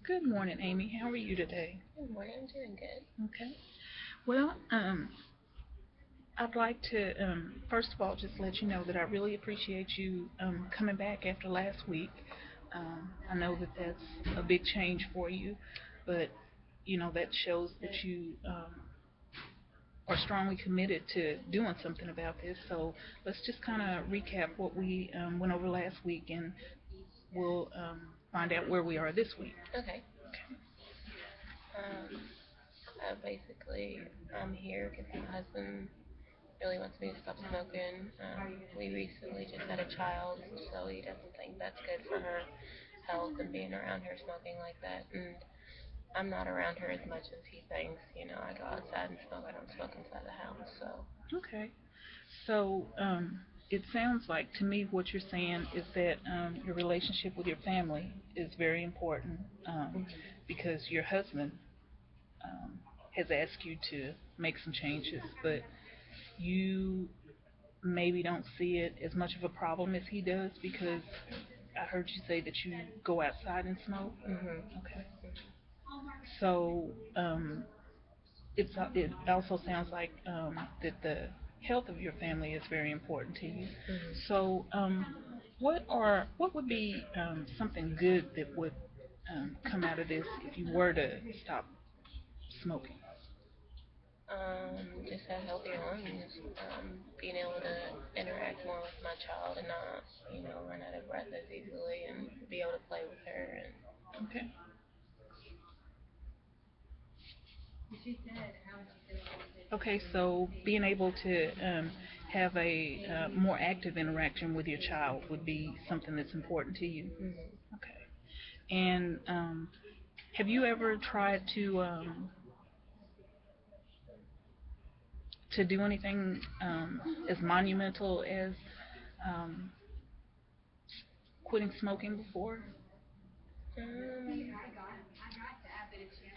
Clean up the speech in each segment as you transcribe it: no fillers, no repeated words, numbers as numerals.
Good morning, Amy. How are you today? Good morning, I'm doing good. Okay. Well, I'd like to first of all just let you know that I really appreciate you coming back after last week. I know that that's a big change for you, but that shows that you are strongly committed to doing something about this. So let's just kind of recap what we went over last week, and we'll find out where we are this week. Okay. Um, basically, I'm here because my husband really wants me to stop smoking. We recently just had a child, so he doesn't think that's good for her health and being around her smoking like that. And I'm not around her as much as he thinks. I go outside and smoke. I don't smoke inside the house, so. Okay. So it sounds like to me what you're saying is that your relationship with your family is very important because your husband um, has asked you to make some changes, but you maybe don't see it as much of a problem as he does because I heard you say that you go outside and smoke. Okay. So it also sounds like that the health of your family is very important to you. So what would be something good that would come out of this if you were to stop smoking? Just have healthier lungs. Being able to interact more with my child and not, run out of breath as easily and be able to play with her. And Okay. Okay, so being able to have a more active interaction with your child would be something that's important to you. Okay. And have you ever tried to do anything as monumental as um, quitting smoking before? um,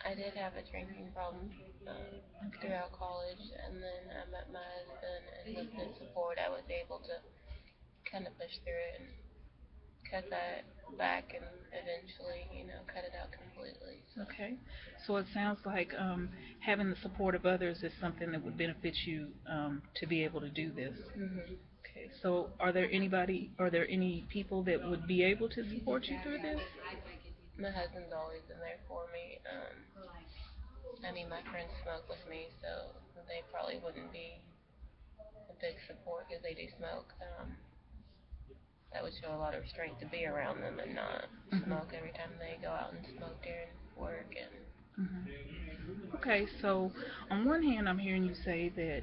I did have a drinking problem Okay. throughout college, and then I met my husband, and with his support, I was able to kind of push through it and cut that back, and eventually, cut it out completely. So. Okay. So it sounds like having the support of others is something that would benefit you to be able to do this. Okay. So are there any people that would be able to support you through this? My husband's always been there for me. My friends smoke with me, so they probably wouldn't be a big support because they do smoke. That would show a lot of restraint to be around them and not smoke every time they go out and smoke during work. And Okay, so on one hand, I'm hearing you say that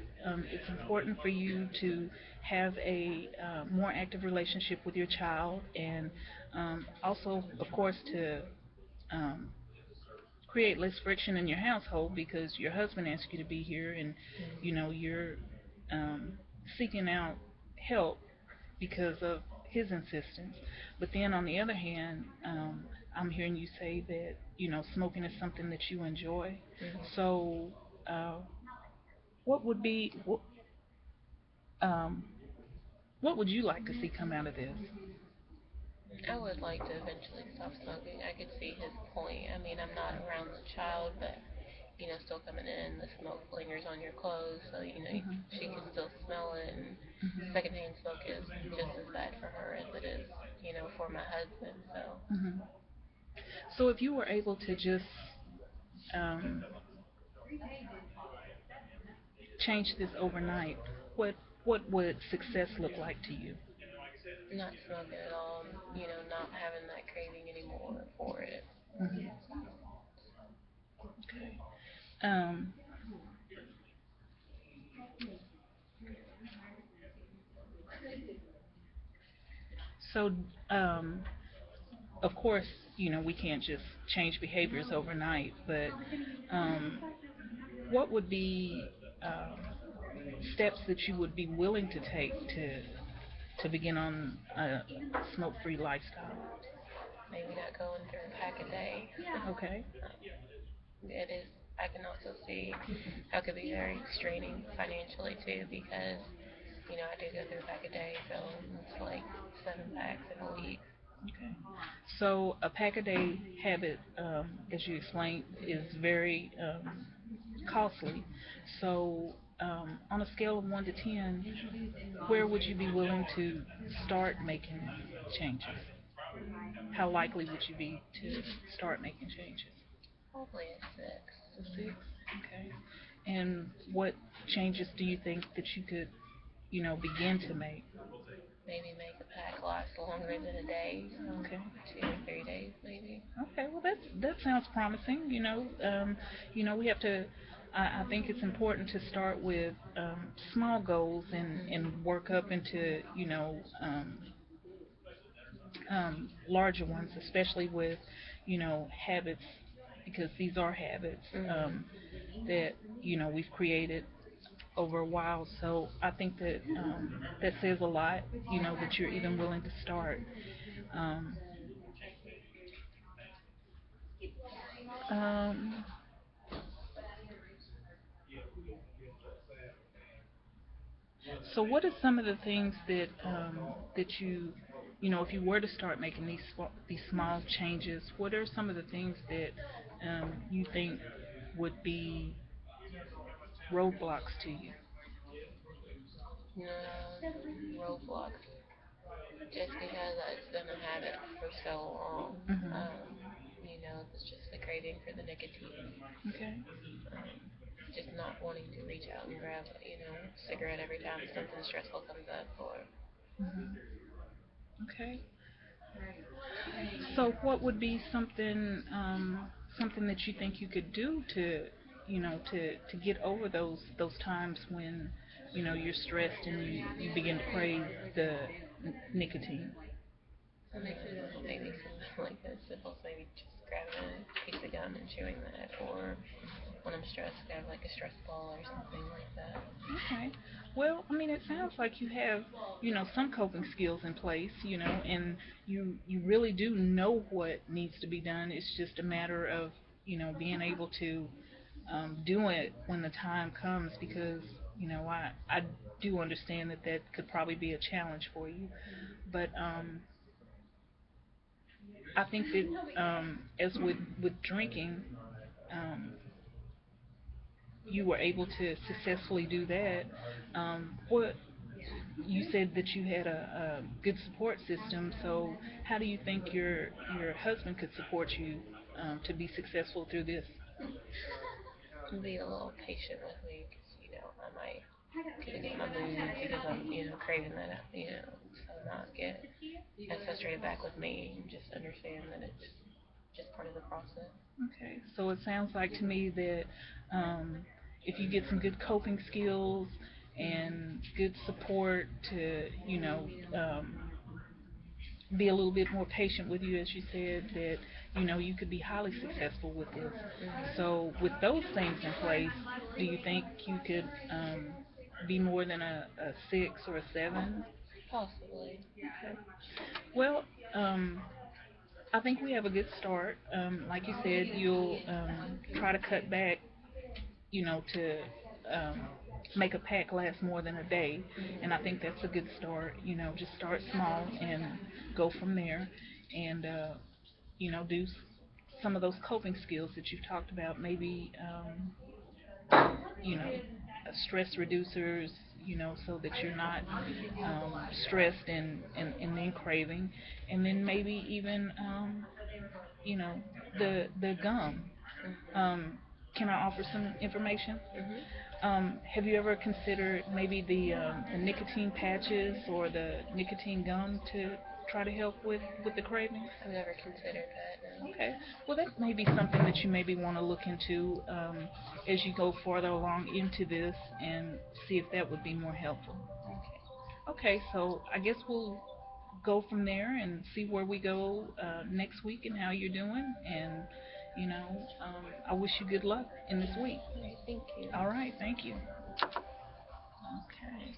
it's important for you to have a more active relationship with your child, and also, of course, to um, create less friction in your household because your husband asked you to be here, and you're um, seeking out help because of his insistence. But then on the other hand, I'm hearing you say that smoking is something that you enjoy. So, uh, what would be um, what would you like to see come out of this? I would like to eventually stop smoking. I could see his point. I'm not around the child, but still coming in, the smoke lingers on your clothes, so she can still smell it. And secondhand smoke is just as bad for her as it is, for my husband. So. Hmm. So, if you were able to just um, change this overnight, what would success look like to you? Not smoking at all, not having that craving anymore for it. Hmm. Okay. Um, so, um, of course, we can't just change behaviors overnight, but um, what would be steps that you would be willing to take to begin on a smoke-free lifestyle? Maybe not going through a pack a day. Okay. It is I can also see how it could be very straining financially too because I do go through a pack a day, so it's like 7 packs in a week. Okay. So a pack a day habit, as you explained, is very costly. So on a scale of 1 to 10, where would you be willing to start making changes? How likely would you be to start making changes? Probably a 6. A 6. Okay. And what changes do you think that you could, begin to make? Maybe make a pack last longer than a day, Okay. 2 or 3 days maybe. Okay. Well, that sounds promising. We have to. I think it's important to start with small goals and work up into larger ones, especially with habits, because these are habits Mhm. that we've created over a while. So I think that that says a lot. That you're even willing to start. Um, um, so what are some of the things that if you were to start making these small changes, what are some of the things that you think would be roadblocks to you? Roadblocks. Just because it's been a habit for so long. Hmm. It's just the craving for the nicotine. Okay. Um, just not wanting to reach out and grab, cigarette every time something stressful comes up. Or Hmm. Okay. So what would be something that you think you could do to get over those times when you're stressed and you begin to crave the nicotine? maybe something like this. Simple, maybe just grabbing a piece of gum and chewing that, or when I'm stressed, grab like a stress ball or something like that. Okay. Well, I mean, it sounds like you have, some coping skills in place, and you really do know what needs to be done. It's just a matter of, being able to do it when the time comes, because, I do understand that that could probably be a challenge for you. But I think that as with drinking, um, you were able to successfully do that. What you said that you had a good support system. So how do you think your husband could support you to be successful through this? Be a little patient with me because I might get in my mood because I'm craving that so not get as frustrated back with me and just understand that it's just part of the process. Okay, so it sounds like to me that um, if you get some good coping skills and good support to be a little bit more patient with you, as you said, that you could be highly successful with this. So with those things in place, do you think you could be more than a 6 or a 7? Possibly. Okay. Well, I think we have a good start. Like you said, you'll try to cut back, to um, make a pack last more than a day, and I think that's a good start. Just start small and go from there, and do some of those coping skills that you've talked about. Maybe stress reducers, so that you're not stressed and then craving, and then maybe even you know the gum. Um, can I offer some information? Mhm. Have you ever considered maybe the nicotine patches or the nicotine gum to try to help with the craving? I've never considered that. No. Okay. Well, that may be something that you maybe want to look into as you go farther along into this and see if that would be more helpful. Okay. Okay, so I guess we'll go from there and see where we go next week and how you're doing. And, I wish you good luck in this week. All right. Thank you. All right, thank you. Okay.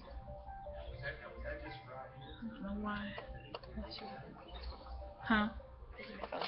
I don't know why. What's your Huh? phone?